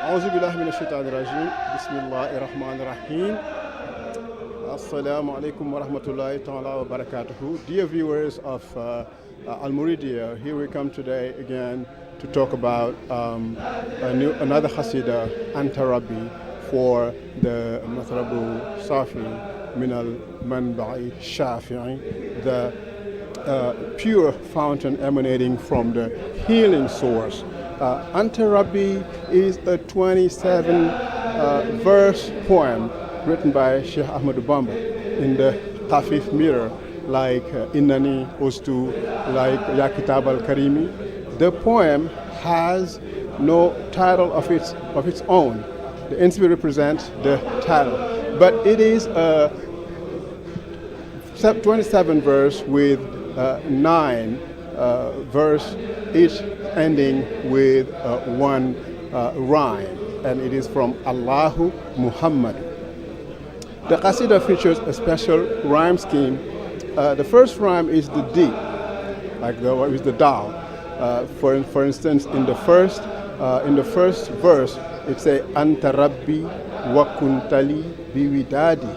أعوذ بالله من الشيطان الرجيم بسم الله الرحمن الرحيم Assalamu alaikum wa rahmatullahi ta'ala wa barakatuhu. Dear viewers of Al Muridiya, here we come today again to talk about another Qasida, Anta Rabbi, for the Mashrabu Safi Minal Manba'i Çaafii, the pure fountain emanating from the healing source. Anta Rabbi is a 27-verse poem written by Sheikh Ahmadu Bamba in the Tafif mirror, like Innani Ustu, like 𝒂𝒂𝒃𝒖'𝒄. The poem has no title of its own. The NCB represents the title, but it is a 27 verse with 9 verse, each ending with one rhyme, and it is from Allahu Muhammad. The Qasida features a special rhyme scheme. The first rhyme is the D, like the Dal. For instance, in the first verse, it says Anta Rabbi wa kuntali bi widadi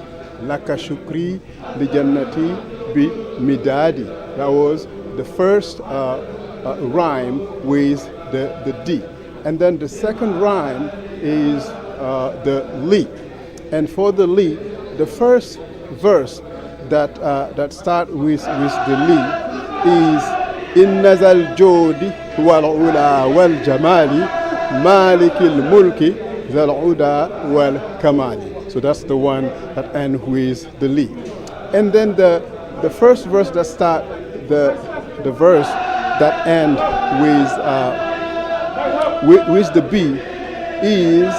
laka shukri bi jannati bi midadi. That was the first rhyme with the D, and then the second rhyme is the Li, and for the Li, the first verse that start with the Li is Inna zal jodi wal ula wal jamali malikil mulki zal uda wal kamali. So that's the one that ends with the Li. And then the first verse that start the verse that end with the B is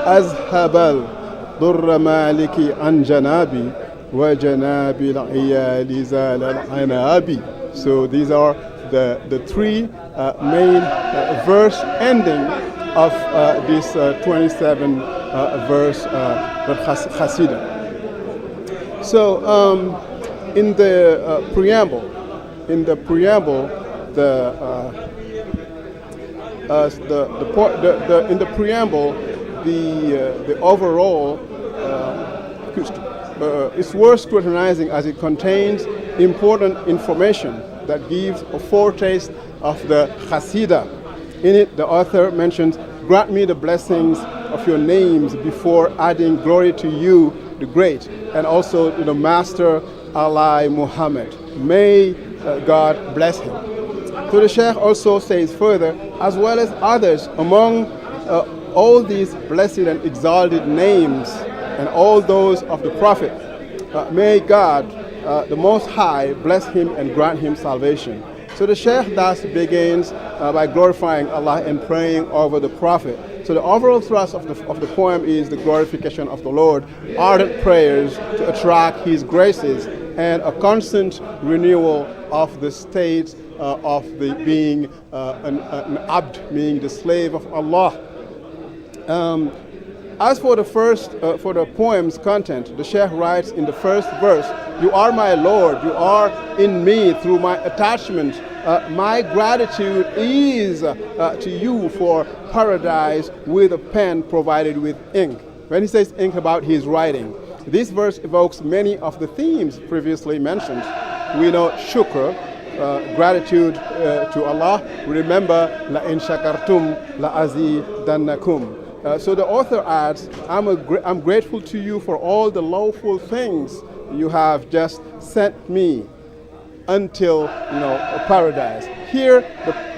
Azhabal ضر مالك عن جنابي وجناب العيال زال العنابي. So these are the three main verse ending of this 27 verse Qasida. So in the preamble, the overall it's worth scrutinizing as it contains important information that gives a foretaste of the Qasida. In it, the author mentions, grant me the blessings of your names before adding glory to you, the great, and also to the master Allah Muhammad. May God bless him. So the Sheikh also says further, as well as others among all these blessed and exalted names and all those of the Prophet, may God, the Most High, bless him and grant him salvation. So the Sheikh thus begins by glorifying Allah and praying over the Prophet. So the overall thrust of the poem is the glorification of the Lord, ardent prayers to attract His graces, and a constant renewal of the state of the being an abd, being the slave of Allah. As for the poem's content, the Sheikh writes in the first verse, "You are my Lord, you are in me through my attachment. My gratitude is to you for paradise with a pen provided with ink." When he says ink about his writing, this verse evokes many of the themes previously mentioned. We know shukr, gratitude to Allah. Remember, la in shakartum la azidannakum. So the author adds, I'm grateful to you for all the lawful things you have just sent me until paradise. Here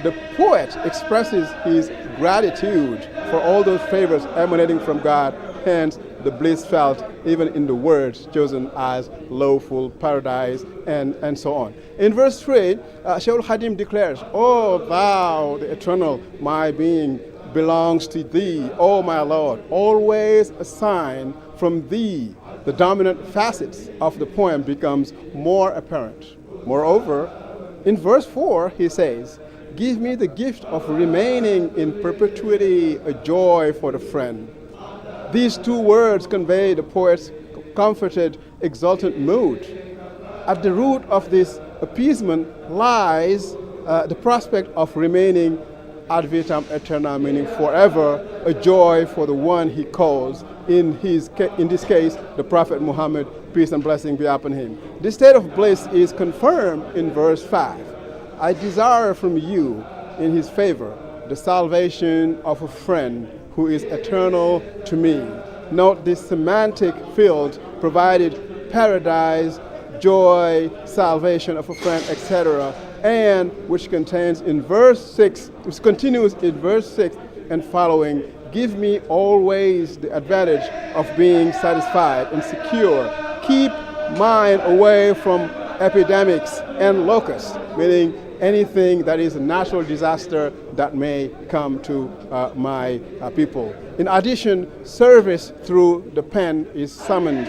the poet expresses his gratitude for all those favors emanating from God, hence the bliss felt even in the words chosen as lawful, paradise, and so on. In verse 3, Cheikhoul Khadim declares, "O thou, the eternal, my being belongs to thee, O my Lord, always a sign from thee." The dominant facets of the poem becomes more apparent. Moreover, in verse 4, he says, "Give me the gift of remaining in perpetuity, a joy for the friend." These two words convey the poet's comforted, exultant mood. At the root of this appeasement lies the prospect of remaining ad vitam aeternam, meaning forever, a joy for the one he calls, in this case, the Prophet Muhammad, peace and blessing be upon him. This state of bliss is confirmed in verse 5. I desire from you, in his favor, the salvation of a friend who is eternal to me. Note this semantic field provided paradise, joy, salvation of a friend, etc., and which contains in verse 6, which continues in verse 6 and following, give me always the advantage of being satisfied and secure. Keep mine away from epidemics and locusts, meaning anything that is a natural disaster that may come to my people. In addition, service through the pen is summoned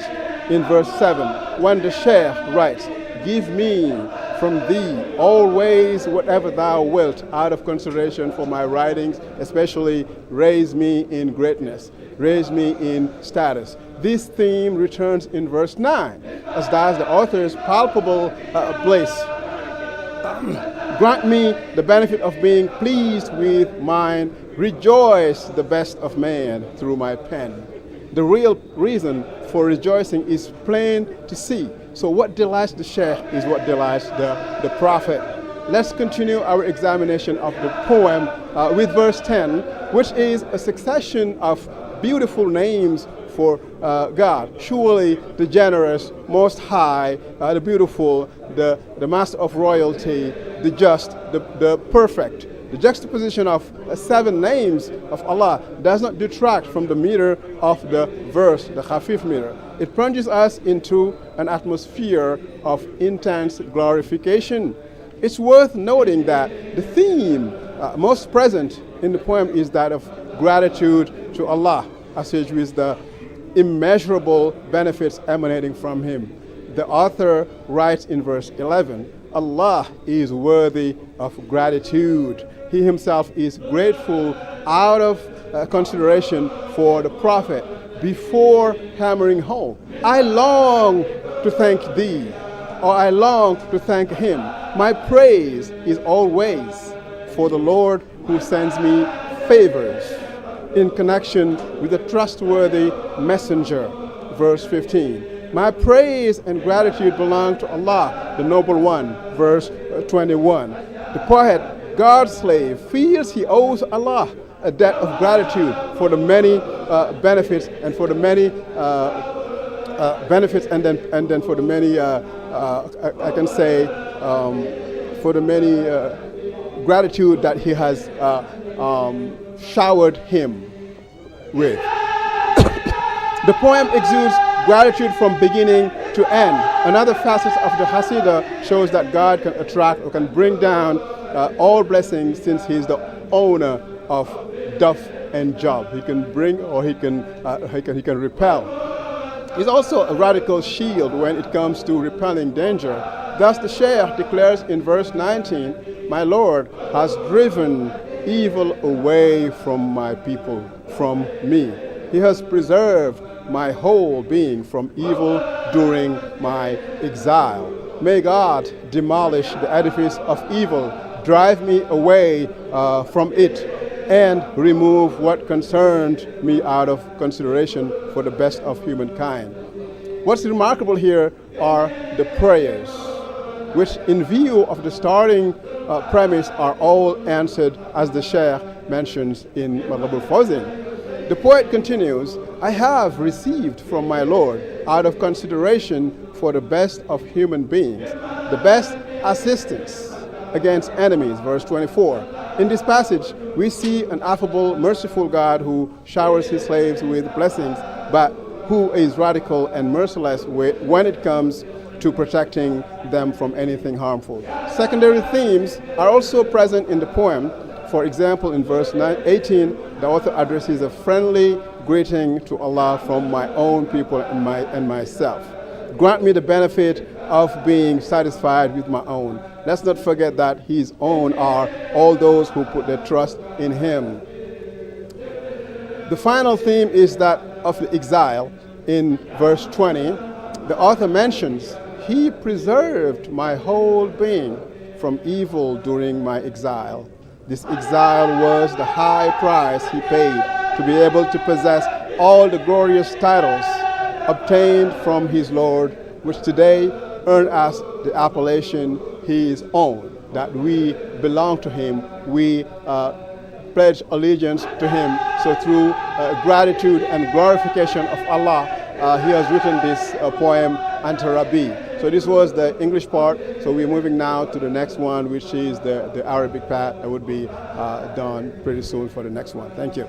in verse 7, when the Sheikh writes, give me from thee always whatever thou wilt, out of consideration for my writings, especially raise me in greatness, raise me in status. This theme returns in verse 9, as does the author's palpable bliss. Grant me the benefit of being pleased with mine, rejoice the best of man through my pen. The real reason for rejoicing is plain to see. So what delights the Sheikh is what delights the Prophet. Let's continue our examination of the poem with verse 10, which is a succession of beautiful names for God. Surely the generous, most high, the beautiful, the master of royalty, the just, the perfect. The juxtaposition of 7 names of Allah does not detract from the meter of the verse, the khafif meter. It plunges us into an atmosphere of intense glorification. It's worth noting that the theme most present in the poem is that of gratitude to Allah, associated with the immeasurable benefits emanating from Him. The author writes in verse 11, Allah is worthy of gratitude. He himself is grateful out of consideration for the Prophet before hammering home. I long to thank thee, or I long to thank him. My praise is always for the Lord who sends me favors in connection with a trustworthy messenger. Verse 15. My praise and gratitude belong to Allah, the Noble One. Verse 21. The poet, God's slave, feels he owes Allah a debt of gratitude for the many benefits, and for the many benefits, and then for the many I can say for the many gratitude that he has showered him with. The poem exudes gratitude from beginning to end. Another facet of the Hasidah shows that God can attract or can bring down all blessings, since he is the owner of duff and job. He can bring, or he can repel. He's also a radical shield when it comes to repelling danger. Thus the Shaykh declares in verse 19, my Lord has driven evil away from my people, from me. He has preserved my whole being from evil during my exile. May God demolish the edifice of evil, drive me away from it, and remove what concerned me out of consideration for the best of humankind. What's remarkable here are the prayers, which in view of the starting premise are all answered, as the Shaykh mentions in Mashrabu. The poet continues, I have received from my Lord, out of consideration for the best of human beings, the best assistance against enemies, verse 24. In this passage, we see an affable, merciful God who showers his slaves with blessings, but who is radical and merciless when it comes to protecting them from anything harmful. Secondary themes are also present in the poem. For example, in verse 18, the author addresses a friendly greeting to Allah from my own people and myself. Grant me the benefit of being satisfied with my own. Let's not forget that his own are all those who put their trust in him. The final theme is that of the exile. In verse 20, the author mentions, he preserved my whole being from evil during my exile. This exile was the high price he paid to be able to possess all the glorious titles obtained from his Lord, which today earn us the appellation his own, that we belong to him, we pledge allegiance to him. So through gratitude and glorification of Allah, he has written this poem, Anta Rabbi. So this was the English part, so we're moving now to the next one, which is the Arabic part that would be done pretty soon for the next one. Thank you.